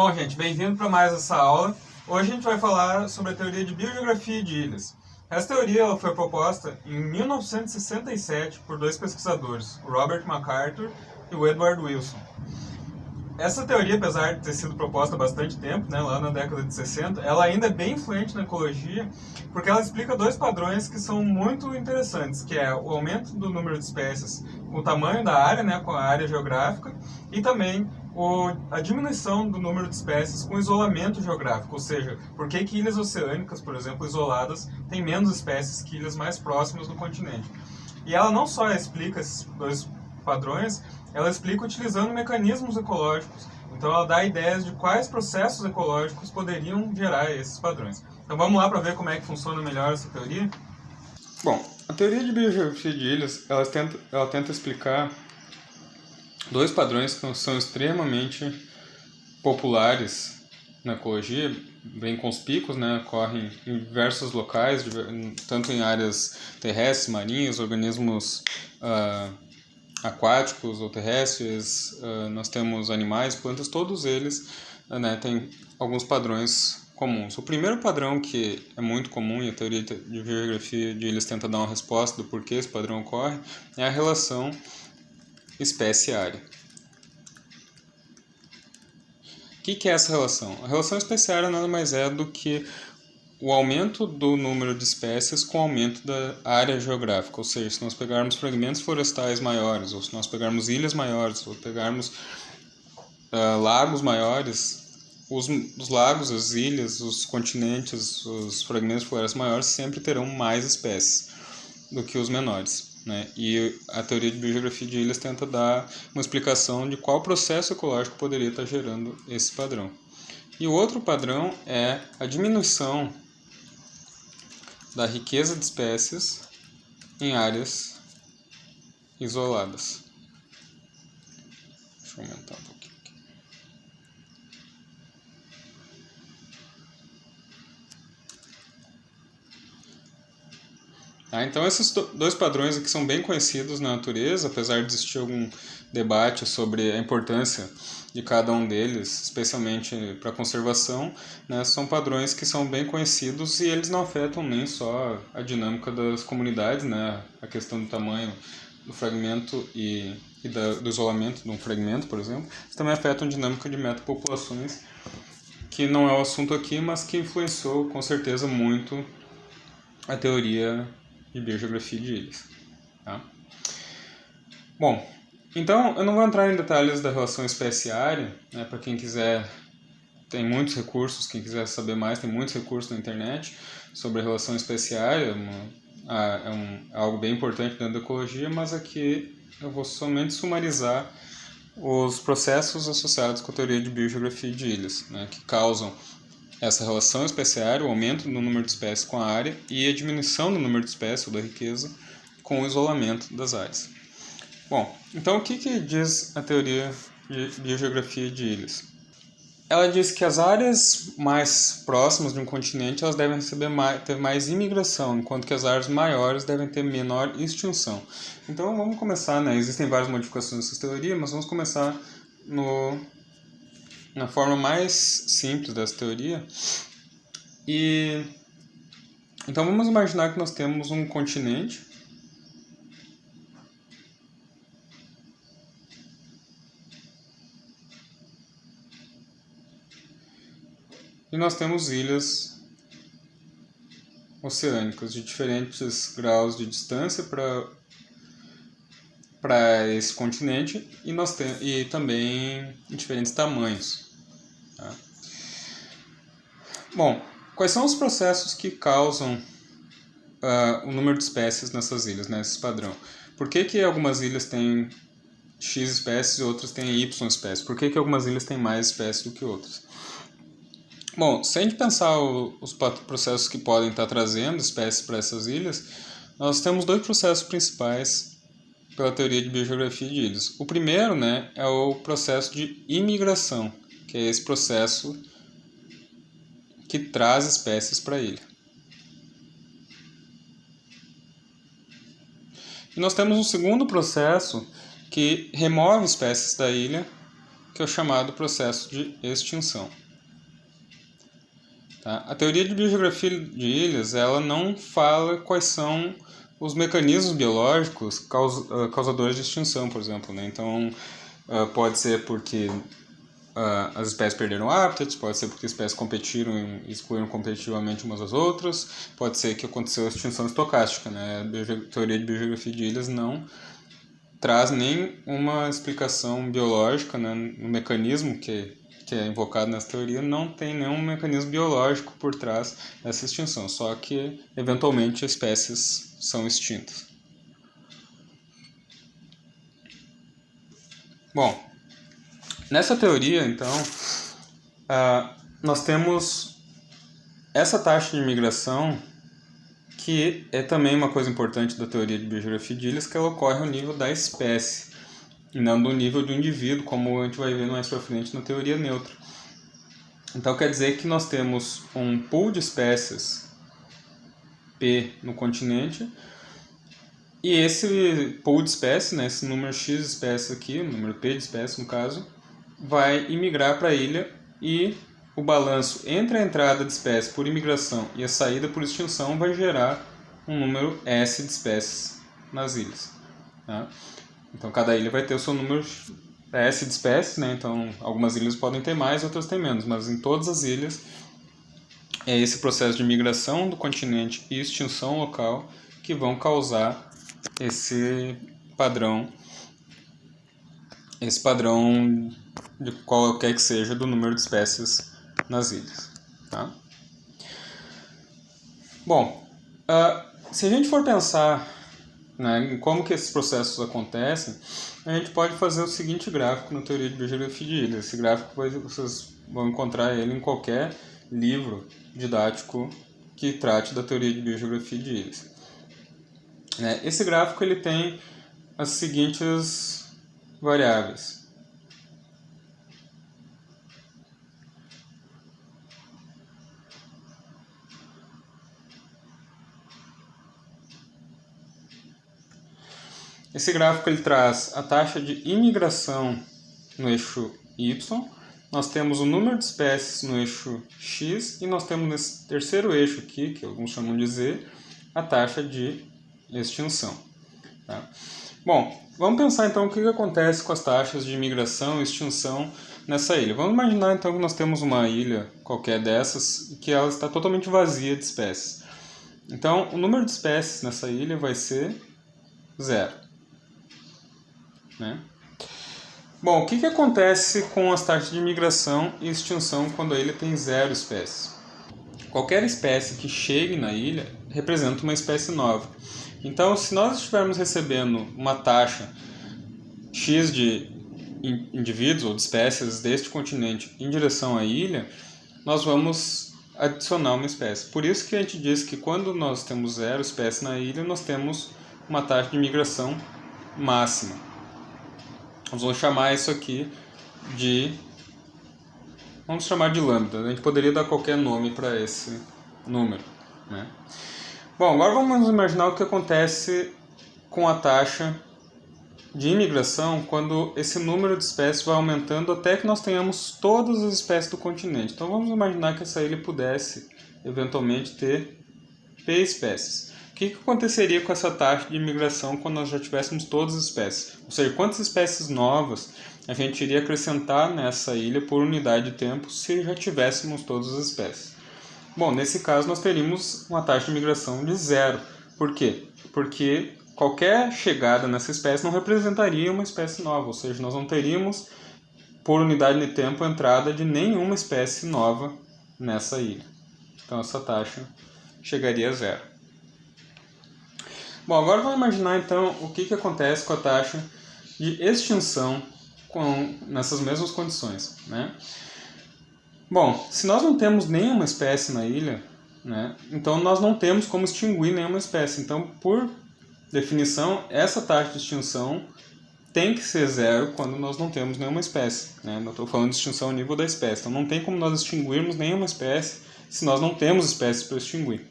Bom, gente, bem-vindo para mais essa aula. Hoje a gente vai falar sobre a teoria de biogeografia de ilhas. Essa teoria ela foi proposta em 1967 por dois pesquisadores, o Robert MacArthur e o Edward Wilson. Essa teoria, apesar de ter sido proposta há bastante tempo, lá na década de 60, ela ainda é bem influente na ecologia, porque ela explica dois padrões que são muito interessantes, que é o aumento do número de espécies com o tamanho da área, com a área geográfica, e também a diminuição do número de espécies com isolamento geográfico, ou seja, por que ilhas oceânicas, por exemplo, isoladas, têm menos espécies que ilhas mais próximas do continente. E ela não só explica esses dois padrões, ela explica utilizando mecanismos ecológicos. Então ela dá ideias de quais processos ecológicos poderiam gerar esses padrões. Então vamos lá para ver como é que funciona melhor essa teoria? Bom, a teoria de biogeografia de ilhas, ela tenta explicar dois padrões que são extremamente populares na ecologia, bem conspícuos, ocorrem em diversos locais, tanto em áreas terrestres, marinhas, organismos aquáticos ou terrestres, nós temos animais, plantas, todos eles têm alguns padrões comuns. O primeiro padrão que é muito comum, e a teoria de biogeografia de ilhas tenta dar uma resposta do porquê esse padrão ocorre, é a relação espécie-área. O que é essa relação? A relação espécie-área nada mais é do que o aumento do número de espécies com o aumento da área geográfica, ou seja, se nós pegarmos fragmentos florestais maiores, ou se nós pegarmos ilhas maiores, ou pegarmos lagos maiores, os lagos, as ilhas, os continentes, os fragmentos florestais maiores sempre terão mais espécies do que os menores. E a teoria de biogeografia de ilhas tenta dar uma explicação de qual processo ecológico poderia estar gerando esse padrão. E o outro padrão é a diminuição da riqueza de espécies em áreas isoladas. Deixa eu aumentar um pouquinho aqui. Então esses dois padrões aqui são bem conhecidos na natureza, apesar de existir algum debate sobre a importância de cada um deles, especialmente para a conservação, são padrões que são bem conhecidos e eles não afetam nem só a dinâmica das comunidades, a questão do tamanho do fragmento e do isolamento de um fragmento, por exemplo, eles também afetam a dinâmica de metapopulações, que não é o assunto aqui, mas que influenciou com certeza muito a teoria de biogeografia de ilhas. Bom, então eu não vou entrar em detalhes da relação espécie-área, para quem quiser, tem muitos recursos, quem quiser saber mais, tem muitos recursos na internet sobre a relação espécie-área, é algo bem importante dentro da ecologia, mas aqui eu vou somente sumarizar os processos associados com a teoria de biogeografia de ilhas, que causam essa relação espécie-área, o aumento do número de espécies com a área e a diminuição do número de espécies ou da riqueza com o isolamento das áreas. Bom, então o que diz a teoria de biogeografia de ilhas? Ela diz que as áreas mais próximas de um continente elas devem ter mais imigração, enquanto que as áreas maiores devem ter menor extinção. Então vamos começar, existem várias modificações dessa teoria, mas vamos começar na forma mais simples dessa teoria. Então vamos imaginar que nós temos um continente e nós temos ilhas oceânicas de diferentes graus de distância para esse continente e também em diferentes tamanhos. Bom, quais são os processos que causam o número de espécies nessas ilhas, esse padrão? Por que algumas ilhas têm X espécies e outras têm Y espécies? Por que algumas ilhas têm mais espécies do que outras? Bom, se a gente pensar os processos que podem estar trazendo espécies para essas ilhas, nós temos dois processos principais pela teoria de biogeografia de ilhas. O primeiro é o processo de imigração, que é esse processo que traz espécies para a ilha. E nós temos um segundo processo que remove espécies da ilha que é o chamado processo de extinção. Tá? A teoria de biogeografia de ilhas, ela não fala quais são os mecanismos biológicos causadores de extinção, por exemplo, né? Então, pode ser porque as espécies perderam hábitats, pode ser porque as espécies competiram e excluíram competitivamente umas às outras, pode ser que aconteceu a extinção estocástica, né? A teoria de biogeografia de ilhas não traz nem uma explicação biológica, né? No mecanismo que é invocado nessa teoria, não tem nenhum mecanismo biológico por trás dessa extinção, só que eventualmente espécies são extintas. Bom, nessa teoria, então, nós temos essa taxa de migração, que é também uma coisa importante da teoria de biogeografia de ilhas, que ela ocorre ao nível da espécie, e não do nível do indivíduo, como a gente vai ver mais para frente na teoria neutra. Então quer dizer que nós temos um pool de espécies P no continente, e esse pool de espécies, né, esse número X de espécies aqui, o número P de espécies no caso, vai imigrar para a ilha, e o balanço entre a entrada de espécies por imigração e a saída por extinção vai gerar um número S de espécies nas ilhas. Tá? Então cada ilha vai ter o seu número S de espécies, né? Então algumas ilhas podem ter mais, outras têm menos, mas em todas as ilhas é esse processo de migração do continente e extinção local que vão causar esse padrão de qualquer que seja do número de espécies nas ilhas. Tá? Bom, se a gente for pensar, né, em como que esses processos acontecem, a gente pode fazer o seguinte gráfico na teoria de biogeografia de ilhas. Esse gráfico vocês vão encontrar ele em qualquer livro didático que trate da teoria de biogeografia de ilhas. Esse gráfico ele tem as seguintes variáveis. Esse gráfico ele traz a taxa de imigração no eixo Y, nós temos o número de espécies no eixo X e nós temos nesse terceiro eixo aqui, que alguns chamam de Z, a taxa de extinção. Tá? Bom, vamos pensar então o que acontece com as taxas de imigração e extinção nessa ilha. Vamos imaginar então que nós temos uma ilha qualquer dessas e que ela está totalmente vazia de espécies. Então, o número de espécies nessa ilha vai ser 0. Né? Bom, o que acontece com as taxas de migração e extinção quando a ilha tem 0 espécies? Qualquer espécie que chegue na ilha representa uma espécie nova. Então, se nós estivermos recebendo uma taxa X de indivíduos ou de espécies deste continente em direção à ilha, nós vamos adicionar uma espécie. Por isso que a gente diz que quando nós temos 0 espécies na ilha, nós temos uma taxa de migração máxima. Nós vamos chamar isso aqui de... vamos chamar de lambda. A gente poderia dar qualquer nome para esse número. Né? Bom, agora vamos imaginar o que acontece com a taxa de imigração quando esse número de espécies vai aumentando até que nós tenhamos todas as espécies do continente. Então vamos imaginar que essa ilha pudesse eventualmente ter P espécies. O que aconteceria com essa taxa de imigração quando nós já tivéssemos todas as espécies? Ou seja, quantas espécies novas a gente iria acrescentar nessa ilha por unidade de tempo se já tivéssemos todas as espécies? Bom, nesse caso nós teríamos uma taxa de migração de 0. Por quê? Porque qualquer chegada nessa espécie não representaria uma espécie nova, ou seja, nós não teríamos por unidade de tempo a entrada de nenhuma espécie nova nessa ilha. Então essa taxa chegaria a 0. Bom, agora vamos imaginar então o que acontece com a taxa de extinção nessas mesmas condições. Né? Bom, se nós não temos nenhuma espécie na ilha, né, então nós não temos como extinguir nenhuma espécie. Então, por definição, essa taxa de extinção tem que ser 0 quando nós não temos nenhuma espécie. Né? Eu estou falando de extinção ao nível da espécie. Então não tem como nós extinguirmos nenhuma espécie se nós não temos espécies para extinguir.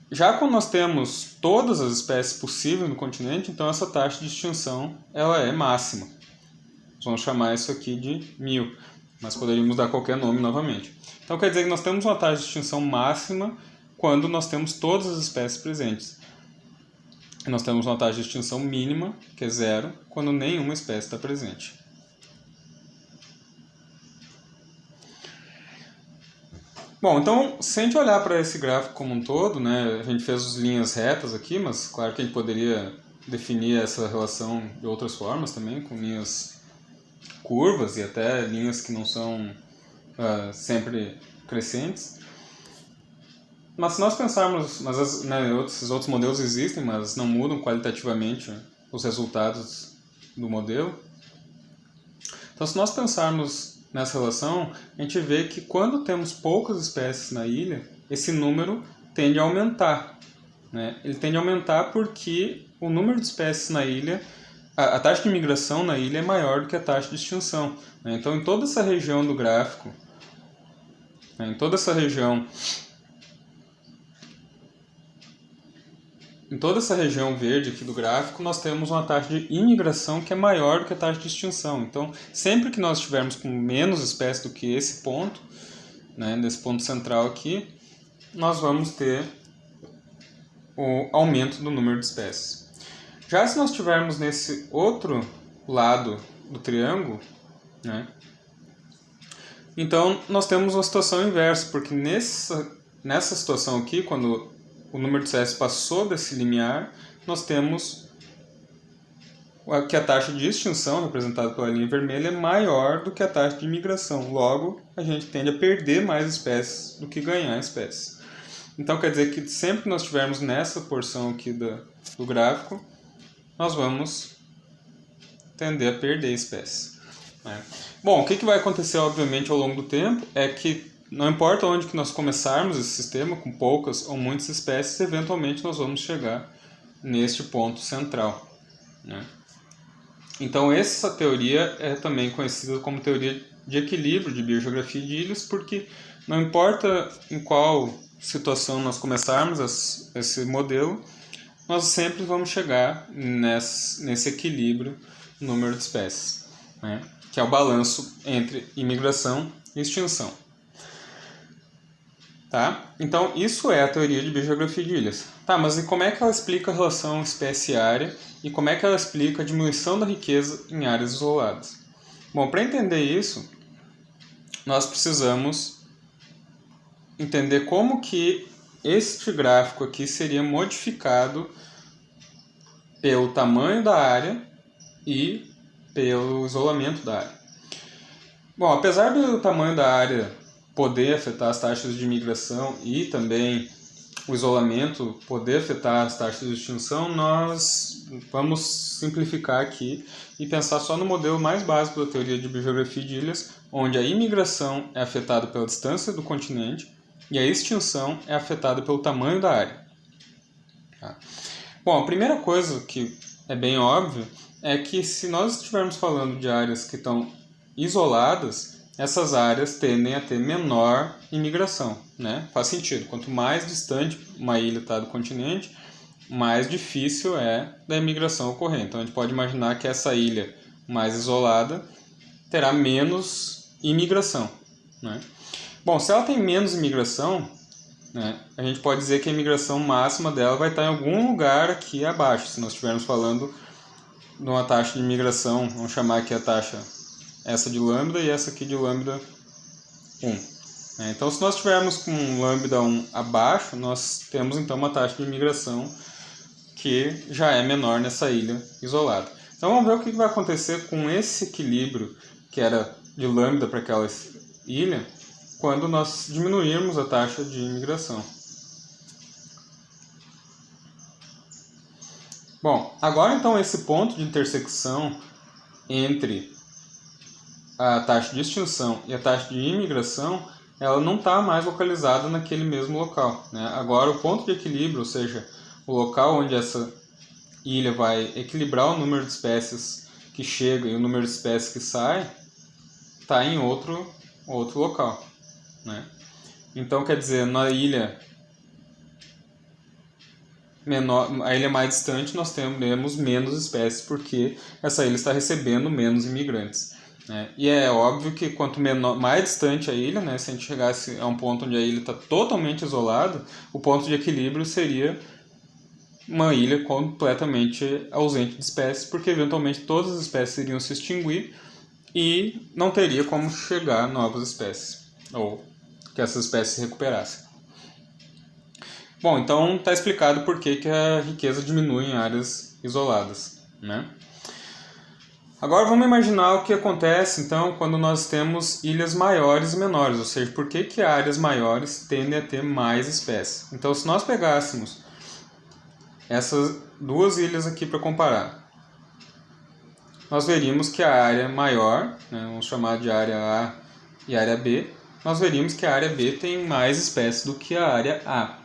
Já quando nós temos todas as espécies possíveis no continente, então essa taxa de extinção ela é máxima. vamos chamar isso aqui de 1000, mas poderíamos dar qualquer nome novamente. Então quer dizer que nós temos uma taxa de extinção máxima quando nós temos todas as espécies presentes. E nós temos uma taxa de extinção mínima, que é 0, quando nenhuma espécie está presente. Bom, então, se a gente olhar para esse gráfico como um todo, né, a gente fez as linhas retas aqui, mas claro que a gente poderia definir essa relação de outras formas também, com linhas curvas e até linhas que não são sempre crescentes. Mas se nós pensarmos, esses outros modelos existem, mas não mudam qualitativamente os resultados do modelo. Então, se nós pensarmos nessa relação, a gente vê que quando temos poucas espécies na ilha, esse número tende a aumentar, né? Ele tende a aumentar porque o número de espécies na ilha, a taxa de migração na ilha é maior do que a taxa de extinção, né? Então, em toda essa região do gráfico, né, em toda essa região verde aqui do gráfico, nós temos uma taxa de imigração que é maior do que a taxa de extinção. Então, sempre que nós estivermos com menos espécies do que esse ponto, né, desse ponto central aqui, nós vamos ter o aumento do número de espécies. Já se nós estivermos nesse outro lado do triângulo, né, então nós temos uma situação inversa, porque nessa situação aqui, quando o número de espécies passou desse limiar, nós temos que a taxa de extinção, representada pela linha vermelha, é maior do que a taxa de imigração. Logo, a gente tende a perder mais espécies do que ganhar espécies. Então, quer dizer que sempre que nós estivermos nessa porção aqui do gráfico, nós vamos tender a perder espécies, né? Bom, o que vai acontecer, obviamente, ao longo do tempo é que não importa onde que nós começarmos esse sistema, com poucas ou muitas espécies, eventualmente nós vamos chegar neste ponto central, né? Então essa teoria é também conhecida como teoria de equilíbrio de biogeografia de ilhas, porque não importa em qual situação nós começarmos esse modelo, nós sempre vamos chegar nesse equilíbrio no número de espécies, né? Que é o balanço entre imigração e extinção. Tá? Então, isso é a teoria de biogeografia de ilhas. Tá, mas e como é que ela explica a relação espécie-área e como é que ela explica a diminuição da riqueza em áreas isoladas? Bom, para entender isso, nós precisamos entender como que este gráfico aqui seria modificado pelo tamanho da área e pelo isolamento da área. Bom, apesar do tamanho da área poder afetar as taxas de migração e também o isolamento poder afetar as taxas de extinção, nós vamos simplificar aqui e pensar só no modelo mais básico da teoria de biogeografia de ilhas, onde a imigração é afetada pela distância do continente e a extinção é afetada pelo tamanho da área. Tá? Bom, a primeira coisa que é bem óbvia é que se nós estivermos falando de áreas que estão isoladas, essas áreas tendem a ter menor imigração, né? Faz sentido. Quanto mais distante uma ilha está do continente, mais difícil é da imigração ocorrer. Então a gente pode imaginar que essa ilha mais isolada terá menos imigração, né? Bom, se ela tem menos imigração, né, a gente pode dizer que a imigração máxima dela vai estar em algum lugar aqui abaixo. Se nós estivermos falando de uma taxa de imigração, vamos chamar aqui a taxa essa de lambda e essa aqui de lambda 1. Então, se nós tivermos com lambda 1 abaixo, nós temos então uma taxa de imigração que já é menor nessa ilha isolada. Então, vamos ver o que vai acontecer com esse equilíbrio que era de lambda para aquela ilha quando nós diminuirmos a taxa de imigração. Bom, agora então esse ponto de intersecção entre a taxa de extinção e a taxa de imigração, ela não está mais localizada naquele mesmo local, né? Agora o ponto de equilíbrio, ou seja, o local onde essa ilha vai equilibrar o número de espécies que chega e o número de espécies que sai, está em outro local, né? Então quer dizer, na ilha a ilha mais distante, nós temos menos espécies, porque essa ilha está recebendo menos imigrantes. Né? E é óbvio que quanto mais distante a ilha, né, se a gente chegasse a um ponto onde a ilha está totalmente isolada, o ponto de equilíbrio seria uma ilha completamente ausente de espécies, porque eventualmente todas as espécies iriam se extinguir e não teria como chegar novas espécies, ou que essas espécies se recuperassem. Bom, então está explicado por que a riqueza diminui em áreas isoladas, né? Agora vamos imaginar o que acontece então quando nós temos ilhas maiores e menores, ou seja, por que áreas maiores tendem a ter mais espécies. Então, se nós pegássemos essas duas ilhas aqui para comparar, nós veríamos que a área maior, né, vamos chamar de área A e área B, nós veríamos que a área B tem mais espécies do que a área A.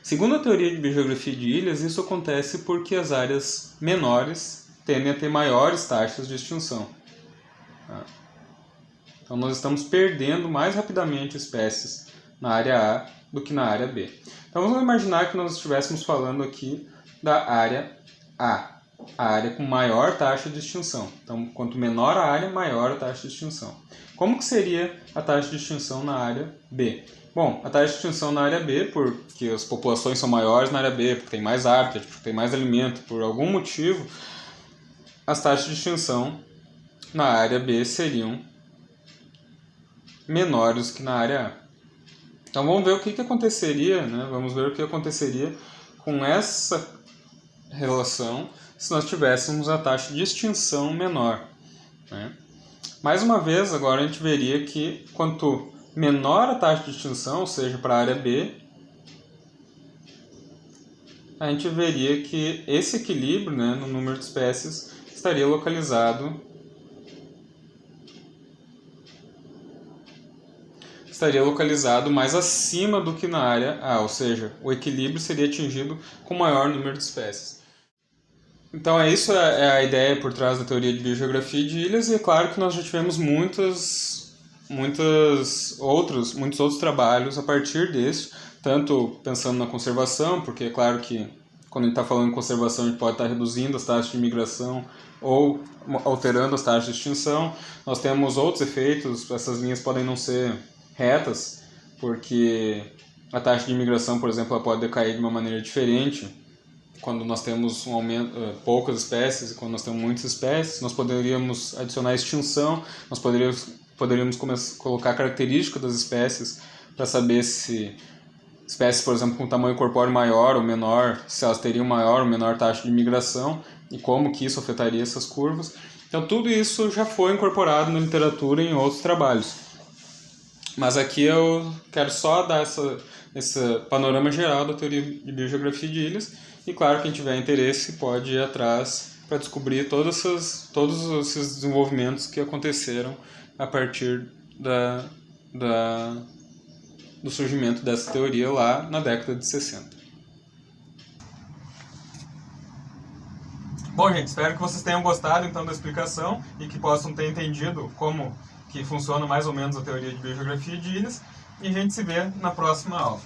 Segundo a teoria de biogeografia de ilhas, isso acontece porque as áreas menores tendem a ter maiores taxas de extinção. Então nós estamos perdendo mais rapidamente espécies na área A do que na área B. Então vamos imaginar que nós estivéssemos falando aqui da área A, a área com maior taxa de extinção. Então quanto menor a área, maior a taxa de extinção. Como que seria a taxa de extinção na área B? Bom, a taxa de extinção na área B, porque as populações são maiores na área B, porque tem mais hábitat, porque tem mais alimento, por algum motivo, as taxas de extinção na área B seriam menores que na área A. Então vamos ver o que aconteceria, né? Vamos ver o que aconteceria com essa relação se nós tivéssemos a taxa de extinção menor, né? Mais uma vez, agora a gente veria que quanto menor a taxa de extinção, ou seja, para a área B, a gente veria que esse equilíbrio, né, no número de espécies estaria localizado mais acima do que na área A, ou seja, o equilíbrio seria atingido com maior número de espécies. Então isso é a ideia por trás da teoria de biogeografia de ilhas, e é claro que nós já tivemos muitos outros trabalhos a partir desse, tanto pensando na conservação, porque é claro que quando a gente está falando em conservação a gente pode estar reduzindo as taxas de migração ou alterando as taxas de extinção. Nós temos outros efeitos, essas linhas podem não ser retas, porque a taxa de imigração, por exemplo, ela pode decair de uma maneira diferente quando nós temos um aumento, poucas espécies, e quando nós temos muitas espécies. Nós poderíamos adicionar extinção, nós poderíamos colocar características das espécies para saber se espécies, por exemplo, com tamanho corpóreo maior ou menor, se elas teriam maior ou menor taxa de migração e como que isso afetaria essas curvas. Então tudo isso já foi incorporado na literatura e em outros trabalhos. Mas aqui eu quero só dar esse panorama geral da teoria de biogeografia de ilhas, e claro, quem tiver interesse pode ir atrás para descobrir todos esses desenvolvimentos que aconteceram a partir do surgimento dessa teoria lá na década de 60. Bom, gente, espero que vocês tenham gostado então da explicação e que possam ter entendido como que funciona mais ou menos a teoria de biogeografia de ilhas, e a gente se vê na próxima aula.